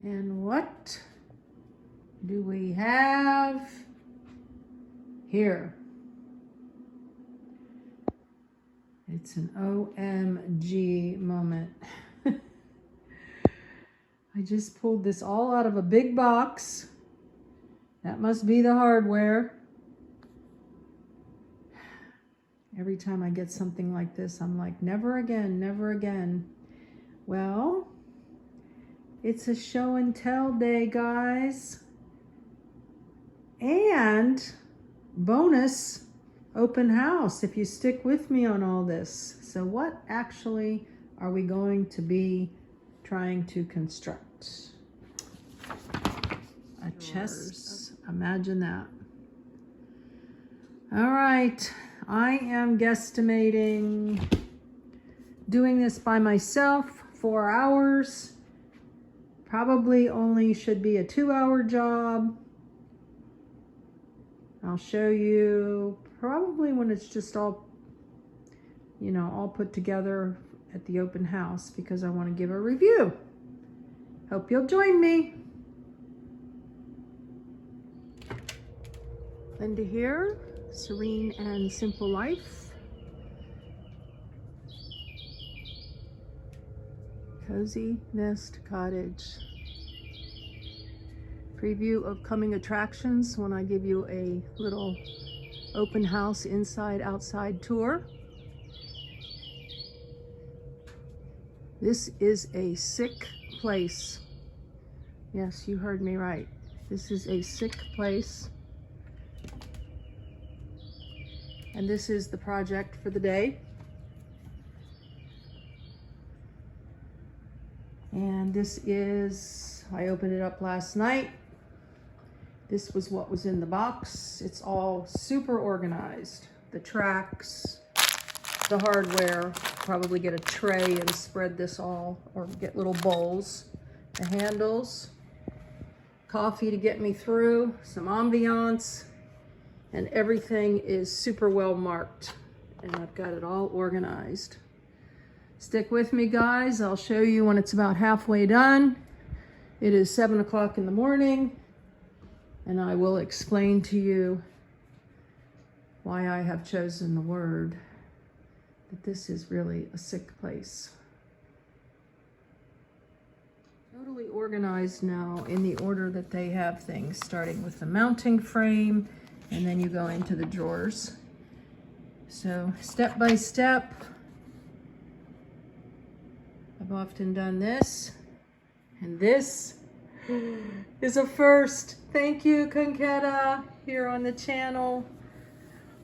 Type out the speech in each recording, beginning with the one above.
And what do we have here? It's an OMG moment. I just pulled this all out of a big box. That must be the hardware. Every time I get something like this, I'm like, never again, never again. Well, it's a show and tell day, guys. And bonus open house if you stick with me on all this. So what actually are we going to be trying to construct? A chest. Imagine that. All right. I am guesstimating doing this by myself, 4 hours. Probably only should be a 2-hour job. I'll show you probably when it's just all, you know, all put together at the open house because I want to give a review. Hope you'll join me. Linda here, Serene and Simple Life. Cozy Nest Cottage. Preview of coming attractions when I give you a little open house inside outside tour. This is a sick place. Yes, you heard me right. This is a sick place. And this is the project for the day. And this is, I opened it up last night. This was what was in the box. It's all super organized. The tracks, the hardware, probably get a tray and spread this all, or get little bowls. The handles, coffee to get me through, some ambiance, and everything is super well marked. And I've got it all organized. Stick with me, guys. I'll show you when it's about halfway done. It is 7 o'clock in the morning. And I will explain to you why I have chosen the word that this is really a sick place. Totally organized now in the order that they have things, starting with the mounting frame, and then you go into the drawers. So step by step, I've often done this, and this is a first. Thank you, Conchetta, here on the channel.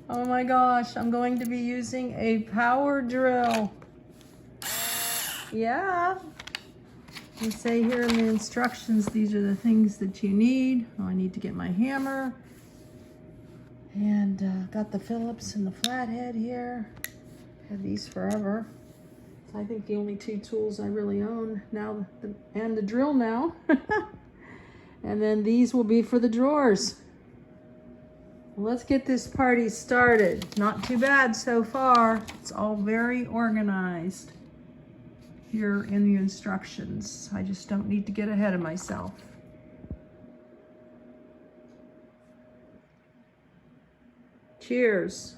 Oh my gosh, I'm going to be using a power drill. Yeah. You say here in the instructions, these are the things that you need. Oh, I need to get my hammer. And got the Phillips and the flathead here. Had these forever. I think the only 2 tools I really own now, and the drill now. And then these will be for the drawers. Well, let's get this party started. Not too bad so far. It's all very organized here in the instructions. I just don't need to get ahead of myself. Cheers.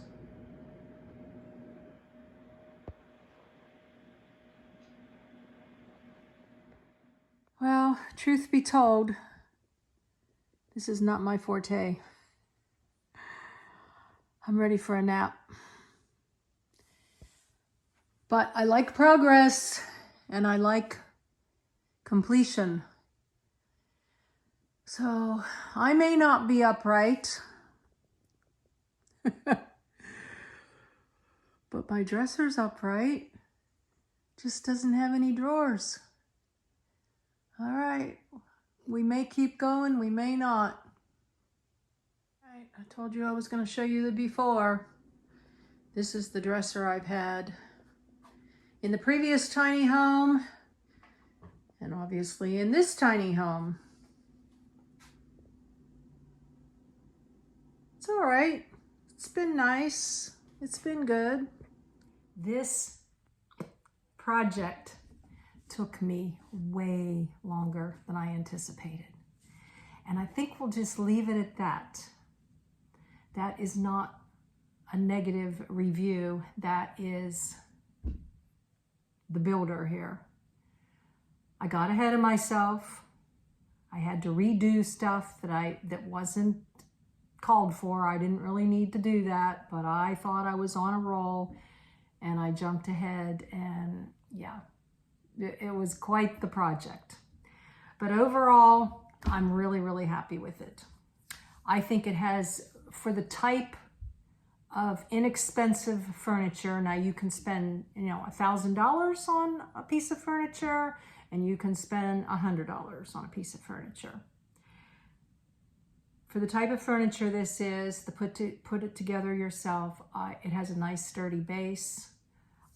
Well, truth be told, this is not my forte. I'm ready for a nap. But I like progress and I like completion. So I may not be upright, but my dresser's upright. Just doesn't have any drawers. All right, we may keep going, we may not. All right, I told you I was going to show you the before. This is the dresser I've had in the previous tiny home, and obviously in this tiny home. It's all right. It's been nice. It's been good. This project took me way longer than I anticipated. And I think we'll just leave it at that. That is not a negative review. That is the builder here. I got ahead of myself. I had to redo stuff that wasn't called for. I didn't really need to do that, but I thought I was on a roll and I jumped ahead, and yeah, it was quite the project. But overall, I'm really, really happy with it. I think it has, for the type of inexpensive furniture, now you can spend, $1,000 on a piece of furniture, and you can spend $100 on a piece of furniture. For the type of furniture this is, put it together yourself, it has a nice sturdy base.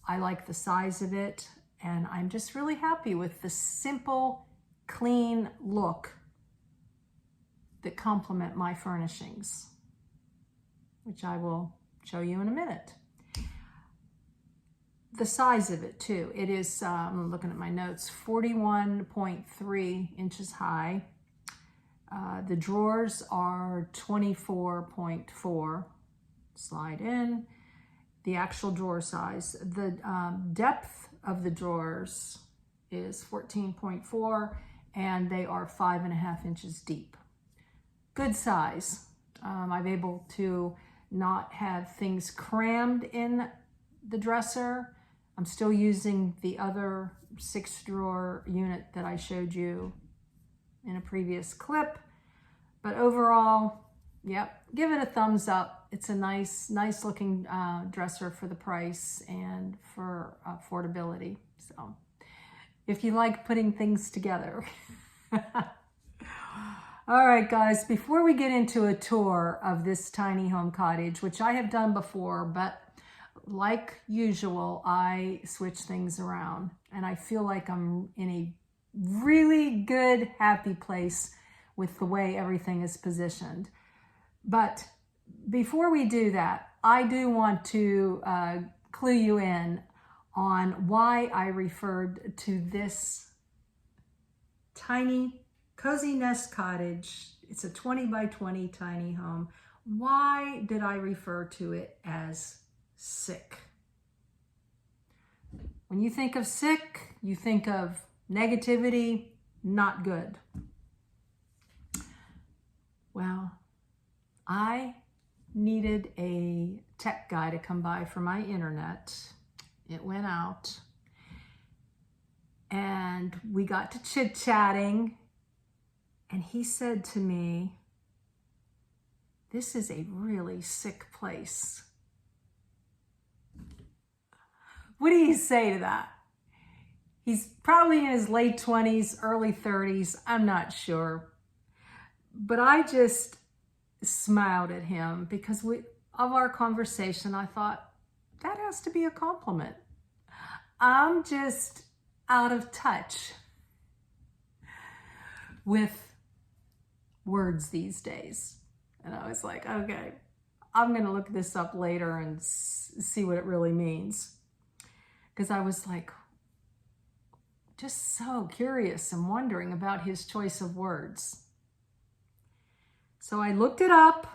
I like the size of it, and I'm just really happy with the simple, clean look that complement my furnishings, which I will show you in a minute. The size of it too, it is, I'm looking at my notes, 41.3 inches high. The drawers are 24.4, slide in. The actual drawer size. The depth of the drawers is 14.4, and they are 5.5 inches deep. Good size. I'm able to not have things crammed in the dresser. I'm still using the other 6-drawer unit that I showed you in a previous clip. But overall, yep, give it a thumbs up. It's a nice looking dresser for the price and for affordability. So if you like putting things together. All right, guys, before we get into a tour of this tiny home cottage, which I have done before, but like usual, I switch things around, and I feel like I'm in a really good, happy place with the way everything is positioned. But before we do that, I do want to clue you in on why I referred to this tiny cozy nest cottage. It's a 20 by 20 tiny home. Why did I refer to it as sick? When you think of sick, you think of negativity, not good. Well, I needed a tech guy to come by for my internet. It went out, and we got to chit-chatting, and he said to me, "This is a really sick place." What do you say to that? He's probably in his late 20s, early 30s, I'm not sure. But I just smiled at him because of our conversation. I thought, that has to be a compliment. I'm just out of touch with words these days. And I was like, okay, I'm going to look this up later and see what it really means. Because I was like, just so curious and wondering about his choice of words. So I looked it up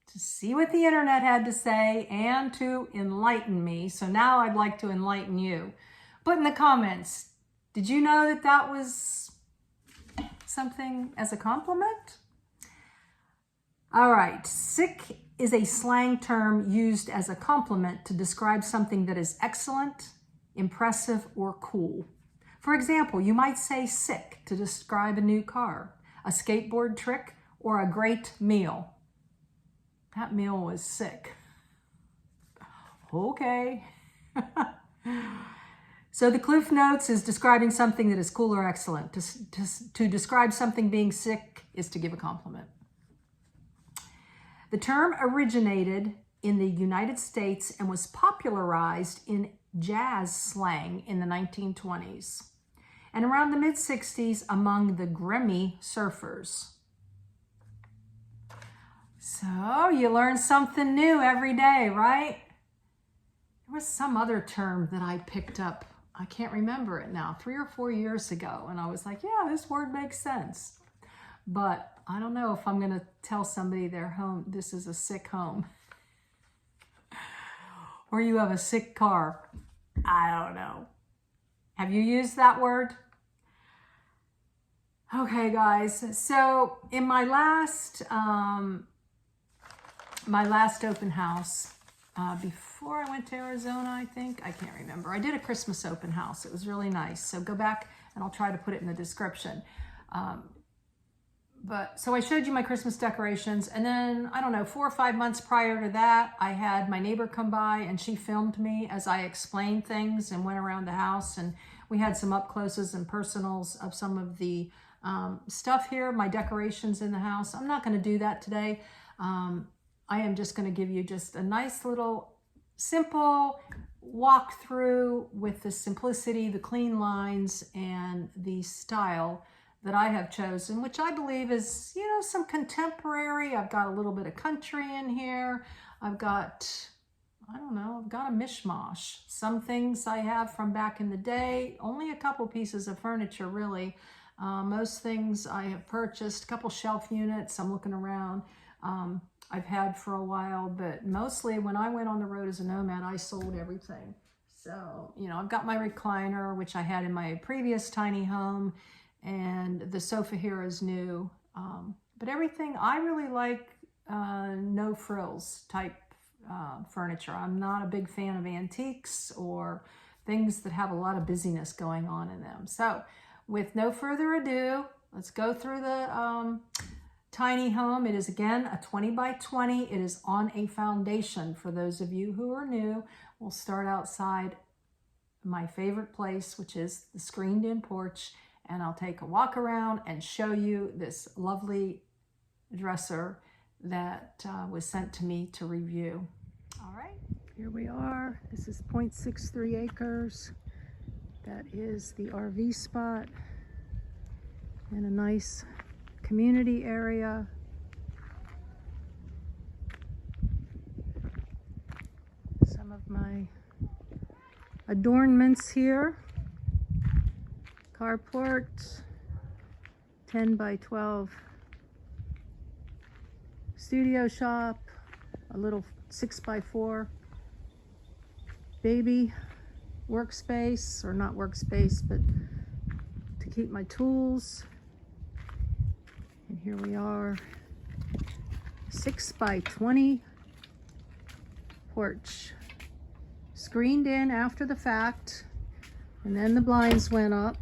to see what the internet had to say and to enlighten me. So now I'd like to enlighten you. Put in the comments, did you know that that was something as a compliment? All right, sick is a slang term used as a compliment to describe something that is excellent, impressive, or cool. For example, you might say sick to describe a new car, a skateboard trick, or a great meal. That meal was sick. Okay. So the Cliff Notes is describing something that is cool or excellent. To describe something being sick is to give a compliment. The term originated in the United States and was popularized in jazz slang in the 1920s and around the mid-60s among the grimy surfers. So you learn something new every day, right? There was some other term that I picked up I can't remember it now, 3 or 4 years ago. And I was like, yeah, this word makes sense. But I don't know if I'm going to tell somebody their home, this is a sick home. Or you have a sick car. I don't know. Have you used that word? Okay, guys. So in my last open house, before I went to Arizona, I think, I can't remember. I did a Christmas open house. It was really nice. So go back and I'll try to put it in the description. So I showed you my Christmas decorations, and then, I don't know, 4 or 5 months prior to that, I had my neighbor come by and she filmed me as I explained things and went around the house, and we had some up closes and personals of some of the stuff here, my decorations in the house. I'm not going to do that today. I am just going to give you just a nice little simple walkthrough with the simplicity, the clean lines, and the style that I have chosen, which I believe is, you know, some contemporary. I've got a little bit of country in here. I've got, I don't know, I've got a mishmash. Some things I have from back in the day, only a couple pieces of furniture really. Most things I have purchased, a couple shelf units I'm looking around. I've had for a while, but mostly when I went on the road as a nomad, I sold everything. So, you know, I've got my recliner, which I had in my previous tiny home, and the sofa here is new. But everything, I really like no frills type furniture. I'm not a big fan of antiques or things that have a lot of busyness going on in them. So with no further ado, let's go through the tiny home. It is again a 20 by 20. It is on a foundation. For those of you who are new, we'll start outside my favorite place, which is the screened in porch. And I'll take a walk around and show you this lovely dresser that was sent to me to review. All right, here we are. This is 0.63 acres. That is the RV spot and a nice community area. Some of my adornments here. Carport, 10 by 12 studio shop, a little 6 by 4 baby workspace, or not workspace, but to keep my tools. And here we are, 6 by 20 porch, screened in after the fact, and then the blinds went up.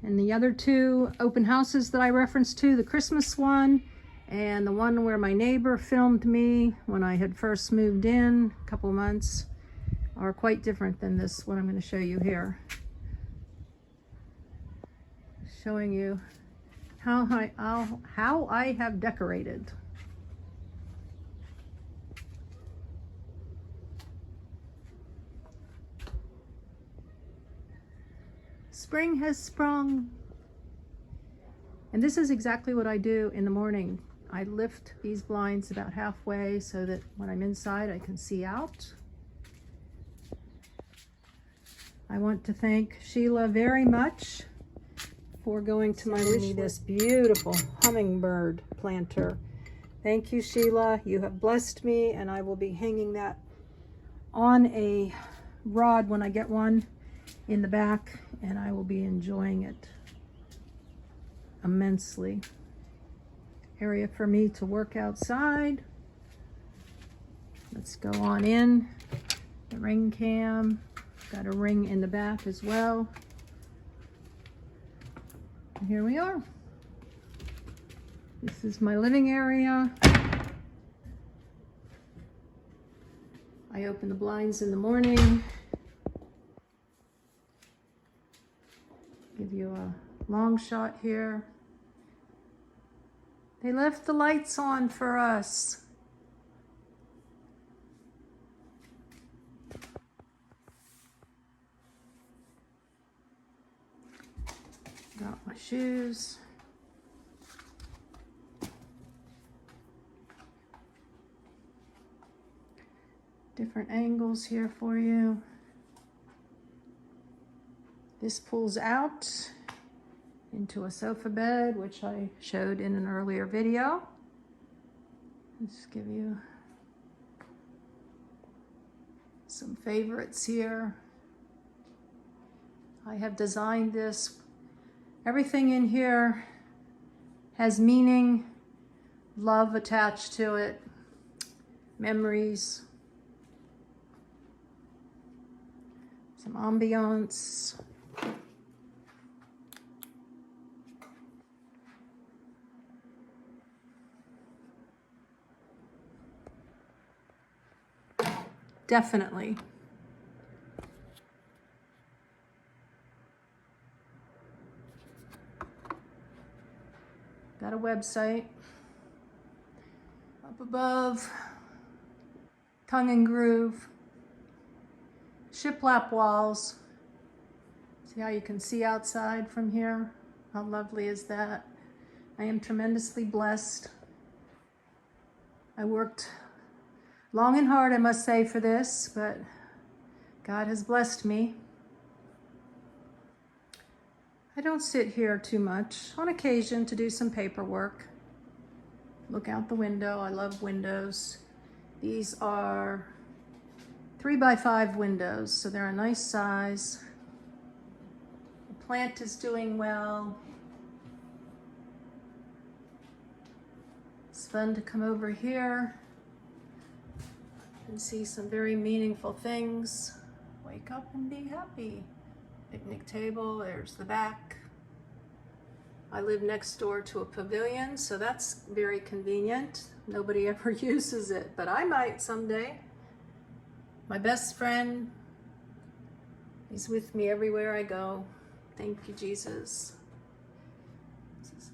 And the other 2 open houses that I referenced to, the Christmas one and the one where my neighbor filmed me when I had first moved in a couple months, are quite different than this one I'm going to show you here. Showing you how I have decorated. Spring has sprung. And this is exactly what I do in the morning. I lift these blinds about halfway so that when I'm inside I can see out. I want to thank Sheila very much for going to my wish list. This beautiful hummingbird planter. Thank you, Sheila. You have blessed me, and I will be hanging that on a rod when I get one in the back, and I will be enjoying it immensely. Area for me to work outside. Let's go on in. The ring cam. Got a ring in the back as well. And here we are. This is my living area. I open the blinds in the morning. Give you a long shot here. They left the lights on for us. Got my shoes. Different angles here for you. This pulls out into a sofa bed, which I showed in an earlier video. Let's give you some favorites here. I have designed this. Everything in here has meaning, love attached to it, memories, some ambiance. Definitely. Got a website up above, tongue and groove, shiplap walls. See how you can see outside from here? How lovely is that? I am tremendously blessed. I worked long and hard, I must say, for this, but God has blessed me. I don't sit here too much. On occasion to do some paperwork. Look out the window. I love windows. These are 3x5 windows, so they're a nice size. The plant is doing well. It's fun to come over here and see some very meaningful things. Wake up and be happy. Picnic table, there's the back. I live next door to a pavilion, so that's very convenient. Nobody ever uses it, but I might someday. My best friend, he's with me everywhere I go. Thank you, Jesus.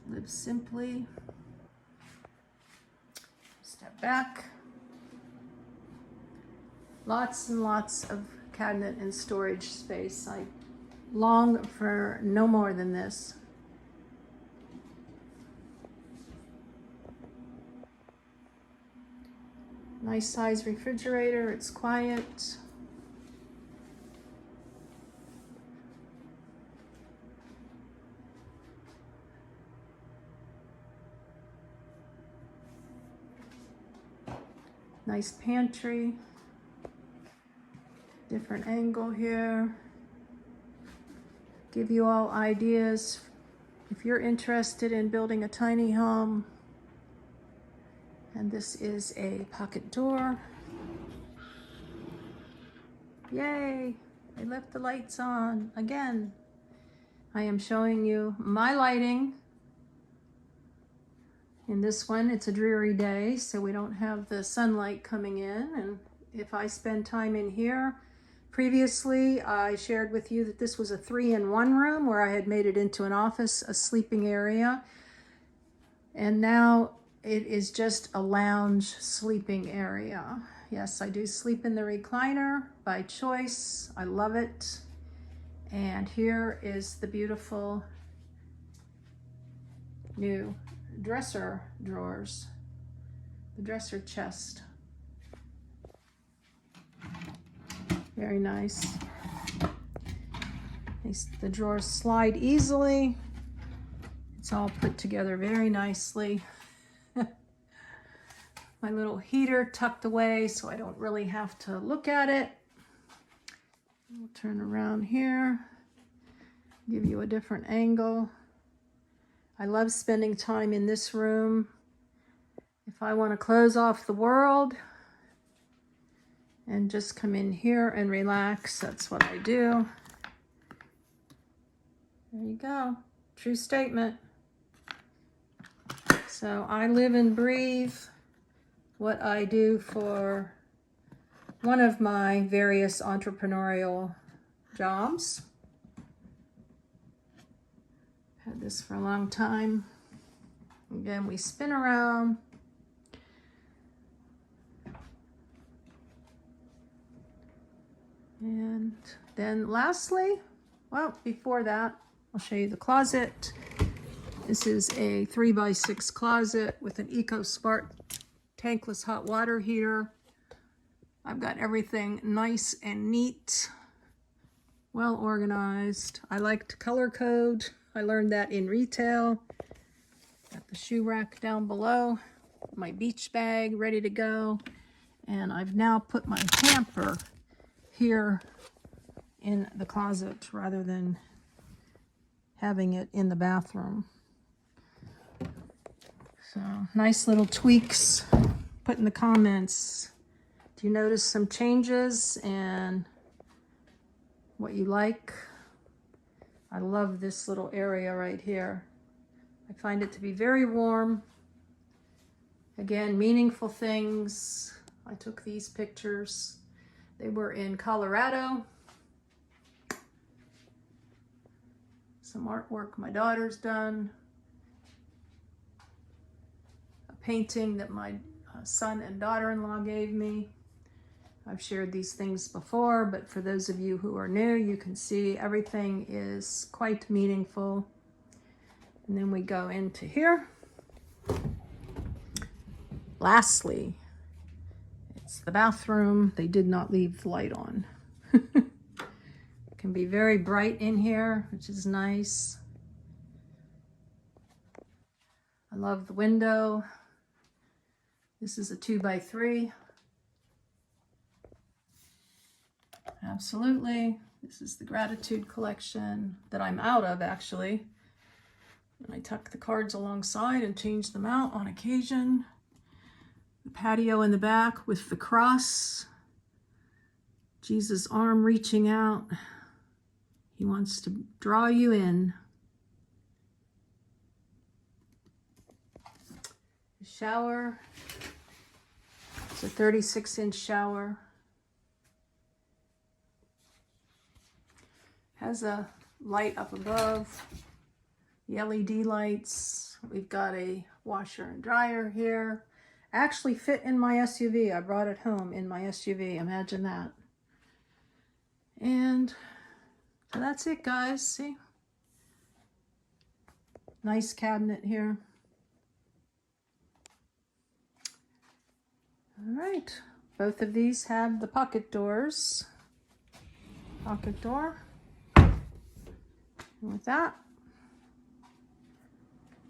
Live simply. Step back. Lots and lots of cabinet and storage space. I long for no more than this. Nice size refrigerator, it's quiet. Nice pantry. Different angle here. Give you all ideas if you're interested in building a tiny home. And this is a pocket door. Yay, I left the lights on again. I am showing you my lighting. In this one, it's a dreary day, so we don't have the sunlight coming in. And if I spend time in here, previously, I shared with you that this was a 3-in-1 room where I had made it into an office, a sleeping area. And now it is just a lounge sleeping area. Yes, I do sleep in the recliner by choice. I love it. And here is the beautiful new dresser drawers, the dresser chest. Very nice. The drawers slide easily. It's all put together very nicely. My little heater tucked away so I don't really have to look at it. We'll turn around here, give you a different angle. I love spending time in this room. If I want to close off the world and just come in here and relax, that's what I do. There you go. True statement. So I live and breathe what I do for one of my various entrepreneurial jobs. Had this for a long time. Again, we spin around. And then lastly, well, before that, I'll show you the closet. This is a 3x6 closet with an EcoSmart tankless hot water heater. I've got everything nice and neat. well organized. I like to color code. I learned that in retail. Got the shoe rack down below, my beach bag ready to go, and I've now put my hamper here in the closet rather than having it in the bathroom. So nice little tweaks. Put in the comments, do you notice some changes and what you like? I love this little area right here. I find it to be very warm. Again, meaningful things. I took these pictures. They were in Colorado. Some artwork my daughter's done. A painting that my son and daughter-in-law gave me. I've shared these things before, but for those of you who are new, you can see everything is quite meaningful. And then we go into here. Lastly, it's the bathroom. They did not leave the light on. It can be very bright in here, which is nice. I love the window. This is a 2x3. Absolutely. This is the gratitude collection that I'm out of, actually. And I tuck the cards alongside and change them out on occasion. The patio in the back with the cross. Jesus' arm reaching out. He wants to draw you in. The shower. It's a 36-inch shower. Has a light up above. The LED lights. We've got a washer and dryer here. Actually fit in my SUV. I brought it home in my SUV. Imagine that. And so that's it, guys. See? Nice cabinet here. All right. Both of these have the pocket doors. Pocket door. And with that,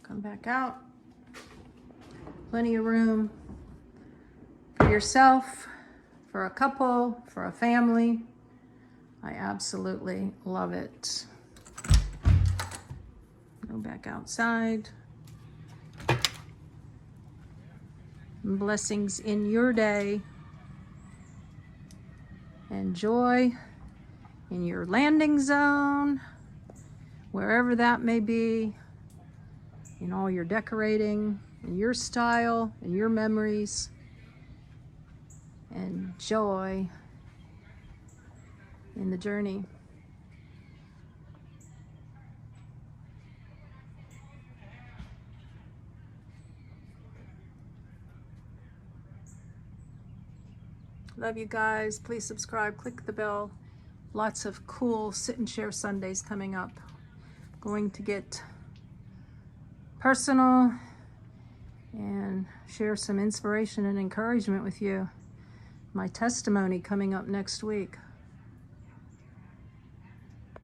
come back out. Plenty of room for yourself, for a couple, for a family. I absolutely love it. Go back outside. Blessings in your day. And joy in your landing zone, wherever that may be, in all your decorating, in your style, in your memories, and joy in the journey. Love you guys. Please subscribe, click the bell. Lots of cool sit and share Sundays coming up. Going to get personal and share some inspiration and encouragement with you. My testimony coming up next week.